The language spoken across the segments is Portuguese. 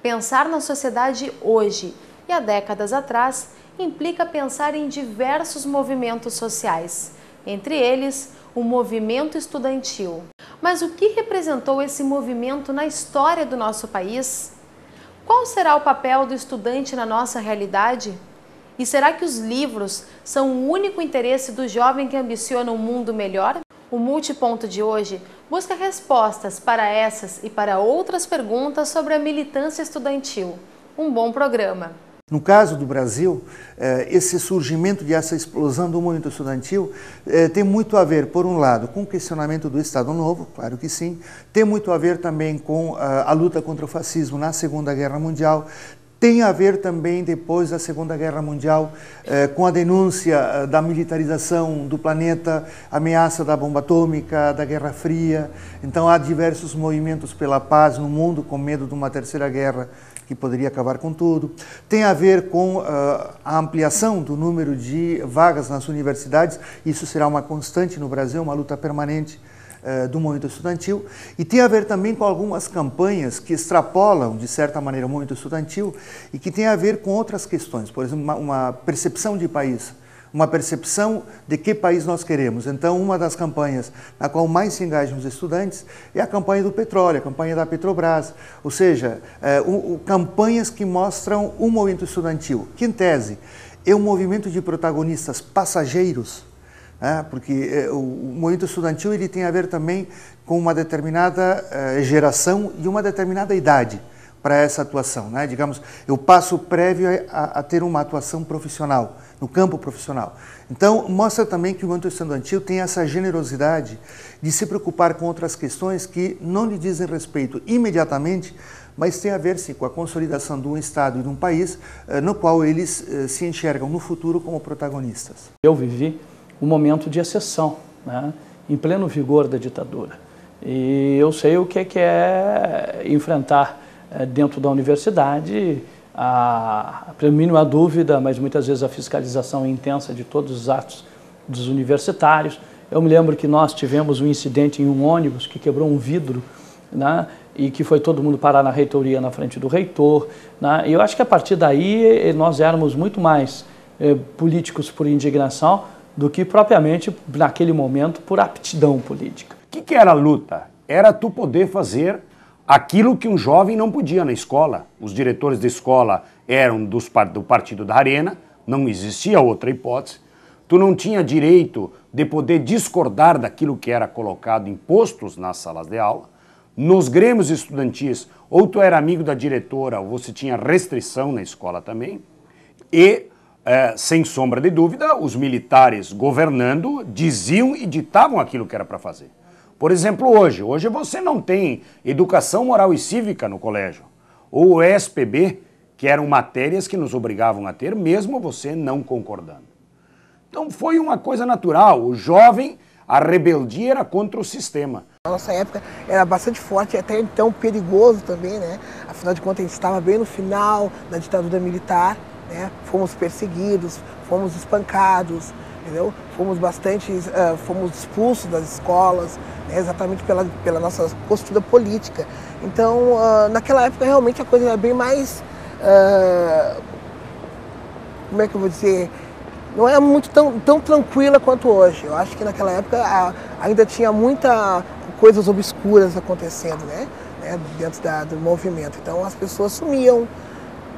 Pensar na sociedade hoje e há décadas atrás implica pensar em diversos movimentos sociais, entre eles o movimento estudantil. Mas o que representou esse movimento na história do nosso país? Qual será o papel do estudante na nossa realidade? E será que os livros são o único interesse do jovem que ambiciona um mundo melhor? O Multiponto de hoje busca respostas para essas e para outras perguntas sobre a militância estudantil. Um bom programa. No caso do Brasil, esse surgimento dessa explosão do movimento estudantil tem muito a ver, por um lado, com o questionamento do Estado Novo, claro que sim, tem muito a ver também com a luta contra o fascismo na Segunda Guerra Mundial, tem a ver também, depois da Segunda Guerra Mundial, com a denúncia da militarização do planeta, ameaça da bomba atômica, da Guerra Fria. Então há diversos movimentos pela paz no mundo, com medo de uma terceira guerra que poderia acabar com tudo. Tem a ver com a ampliação do número de vagas nas universidades. Isso será uma constante no Brasil, uma luta permanente do movimento estudantil, e tem a ver também com algumas campanhas que extrapolam, de certa maneira, o movimento estudantil e que tem a ver com outras questões, por exemplo, uma percepção de país, uma percepção de que país nós queremos. Então, uma das campanhas na qual mais se engajam os estudantes é a campanha do petróleo, a campanha da Petrobras, ou seja, campanhas que mostram o movimento estudantil, que em tese é um movimento de protagonistas passageiros, porque o movimento estudantil ele tem a ver também com uma determinada geração e uma determinada idade para essa atuação, né? Digamos, eu passo prévio a ter uma atuação profissional, no campo profissional. Então, mostra também que o movimento estudantil tem essa generosidade de se preocupar com outras questões que não lhe dizem respeito imediatamente, mas tem a ver, sim, com a consolidação de um Estado e de um país no qual eles se enxergam no futuro como protagonistas. Eu vivi um momento de exceção, né, em pleno vigor da ditadura. E eu sei o que é enfrentar dentro da universidade pelo mínimo a dúvida, mas muitas vezes a fiscalização intensa de todos os atos dos universitários. Eu me lembro que nós tivemos um incidente em um ônibus que quebrou um vidro, né, e que foi todo mundo parar na reitoria, na frente do reitor, né, e eu acho que a partir daí nós éramos muito mais políticos por indignação do que propriamente, naquele momento, por aptidão política. O que era a luta? Era tu poder fazer aquilo que um jovem não podia na escola. Os diretores da escola eram do partido da Arena, não existia outra hipótese. Tu não tinha direito de poder discordar daquilo que era colocado em postos nas salas de aula. Nos grêmios estudantis, ou tu era amigo da diretora, ou você tinha restrição na escola também. E sem sombra de dúvida, os militares governando diziam e ditavam aquilo que era para fazer. Por exemplo, hoje você não tem educação moral e cívica no colégio, ou o ESPB, que eram matérias que nos obrigavam a ter, mesmo você não concordando. Então foi uma coisa natural, o jovem, a rebeldia era contra o sistema. Na nossa época era bastante forte e até então perigoso também, né? Afinal de contas a gente estava bem no final da ditadura militar. Fomos perseguidos, fomos espancados, entendeu? Fomos expulsos das escolas, né? Exatamente pela nossa postura política. Então, naquela época realmente a coisa era bem mais, como é que eu vou dizer, não era muito tão tranquila quanto hoje. Eu acho que naquela época ainda tinha muitas coisas obscuras acontecendo, né? Dentro do movimento. Então as pessoas sumiam,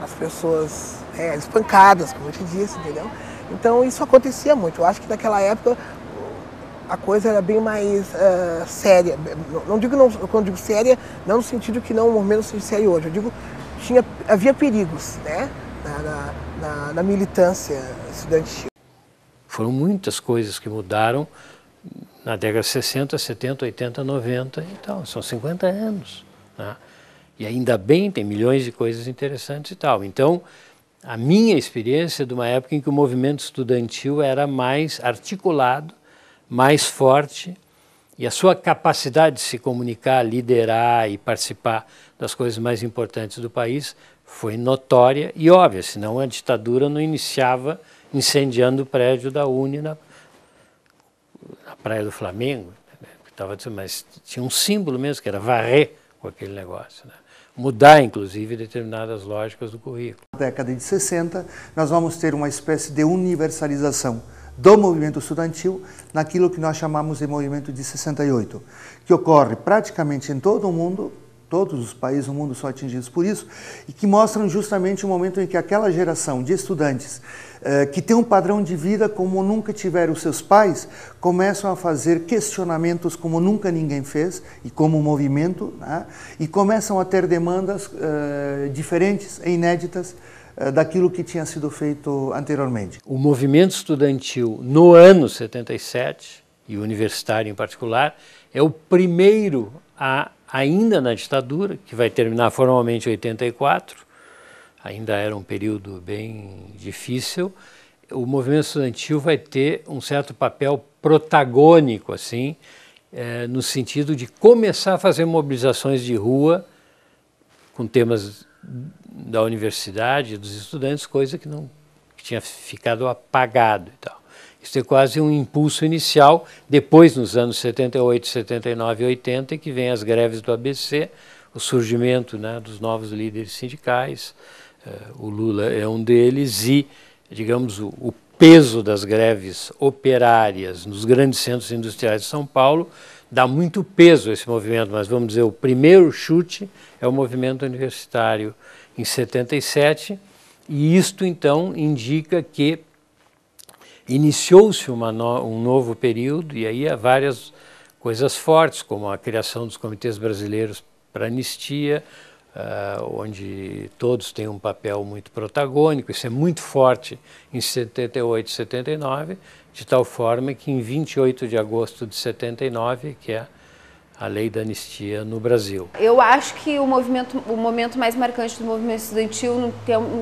as pessoas espancadas, como eu te disse, entendeu? Então isso acontecia muito. Eu acho que naquela época a coisa era bem mais séria. Quando digo séria, não no sentido que não menos sério hoje. Eu digo havia perigos, né? Na militância estudantil. Foram muitas coisas que mudaram na década de 60, 70, 80, 90 e tal. São 50 anos, né? E ainda bem, tem milhões de coisas interessantes e tal. Então, a minha experiência é de uma época em que o movimento estudantil era mais articulado, mais forte, e a sua capacidade de se comunicar, liderar e participar das coisas mais importantes do país foi notória e óbvia, senão a ditadura não iniciava incendiando o prédio da Uni na Praia do Flamengo, mas tinha um símbolo mesmo, que era varrer com aquele negócio, né? Mudar, inclusive, determinadas lógicas do currículo. Na década de 60, nós vamos ter uma espécie de universalização do movimento estudantil naquilo que nós chamamos de movimento de 68, que ocorre praticamente em todo o mundo, todos os países do mundo são atingidos por isso, e que mostram justamente o momento em que aquela geração de estudantes que tem um padrão de vida como nunca tiveram os seus pais, começam a fazer questionamentos como nunca ninguém fez, e como movimento, né? E começam a ter demandas diferentes e inéditas daquilo que tinha sido feito anteriormente. O movimento estudantil no ano 77, e universitário em particular, é o primeiro ainda na ditadura, que vai terminar formalmente em 84, ainda era um período bem difícil, o movimento estudantil vai ter um certo papel protagônico, assim, no sentido de começar a fazer mobilizações de rua com temas da universidade, dos estudantes, coisa que tinha ficado apagado e tal. Isso é quase um impulso inicial, depois nos anos 78, 79 e 80, que vem as greves do ABC, o surgimento, né, dos novos líderes sindicais, o Lula é um deles, e, digamos, o peso das greves operárias nos grandes centros industriais de São Paulo dá muito peso a esse movimento, mas vamos dizer, o primeiro chute é o movimento universitário em 77, e isto então indica que iniciou-se um novo período, e aí há várias coisas fortes, como a criação dos comitês brasileiros para anistia, onde todos têm um papel muito protagônico. Isso é muito forte em 78 e 79, de tal forma que em 28 de agosto de 79, que é a lei da anistia no Brasil. Eu acho que o momento mais marcante do movimento estudantil,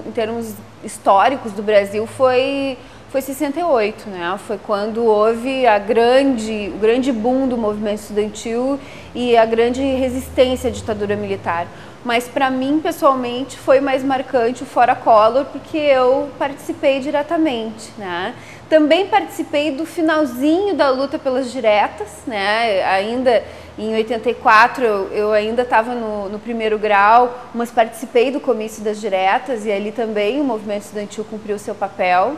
em termos históricos do Brasil, foi 68, né? Foi quando houve o grande boom do movimento estudantil e a grande resistência à ditadura militar. Mas para mim, pessoalmente, foi mais marcante o Fora Collor, porque eu participei diretamente, né? Também participei do finalzinho da luta pelas diretas, né? Ainda em 84 eu ainda estava no primeiro grau, mas participei do comício das diretas, e ali também o movimento estudantil cumpriu o seu papel.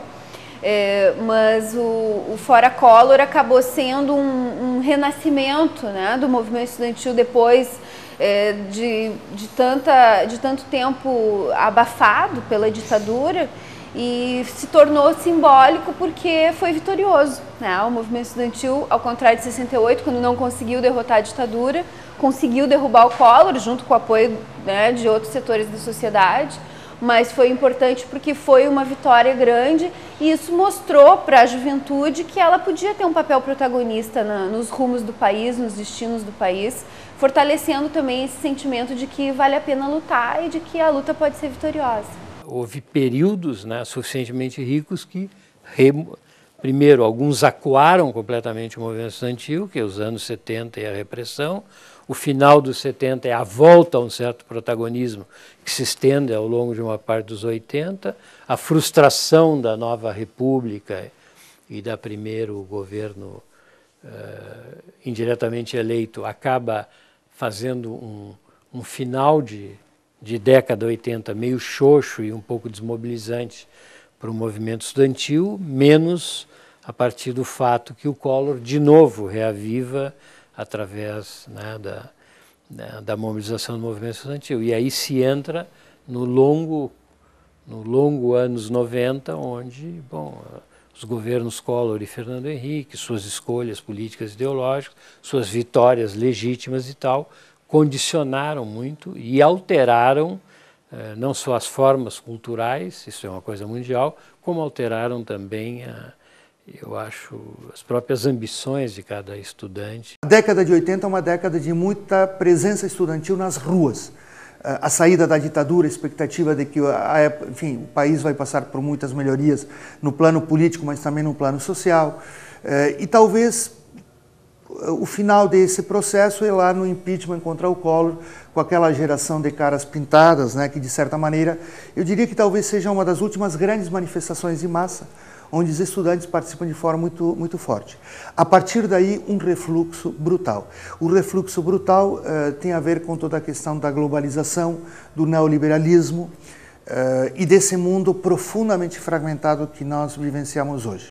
Mas o Fora Collor acabou sendo um renascimento, né, do movimento estudantil depois de tanto tempo abafado pela ditadura, e se tornou simbólico porque foi vitorioso, né? O movimento estudantil, ao contrário de 68, quando não conseguiu derrotar a ditadura, conseguiu derrubar o Collor, junto com o apoio, né, de outros setores da sociedade. Mas foi importante porque foi uma vitória grande, e isso mostrou para a juventude que ela podia ter um papel protagonista nos rumos do país, nos destinos do país, fortalecendo também esse sentimento de que vale a pena lutar e de que a luta pode ser vitoriosa. Houve períodos, né, suficientemente ricos que, primeiro, alguns acuaram completamente o movimento estudantil, que é os anos 70 e a repressão. O final dos 70 é a volta a um certo protagonismo que se estende ao longo de uma parte dos 80, a frustração da nova república e da primeiro governo indiretamente eleito acaba fazendo um final de década 80 meio xoxo e um pouco desmobilizante para o movimento estudantil, menos a partir do fato que o Collor de novo reaviva através, né, da mobilização do movimento estudantil. E aí se entra no longo anos 90, onde, bom, os governos Collor e Fernando Henrique, suas escolhas políticas e ideológicas, suas vitórias legítimas e tal, condicionaram muito e alteraram não só as formas culturais, isso é uma coisa mundial, como alteraram também eu acho, as próprias ambições de cada estudante. A década de 80 é uma década de muita presença estudantil nas ruas. A saída da ditadura, a expectativa de que enfim, o país vai passar por muitas melhorias no plano político, mas também no plano social. E talvez O final desse processo é lá no impeachment contra o Collor, com aquela geração de caras pintadas, né, que de certa maneira, eu diria que talvez seja uma das últimas grandes manifestações de massa, onde os estudantes participam de forma muito forte. A partir daí, um refluxo brutal. O refluxo brutal tem a ver com toda a questão da globalização, do neoliberalismo e desse mundo profundamente fragmentado que nós vivenciamos hoje.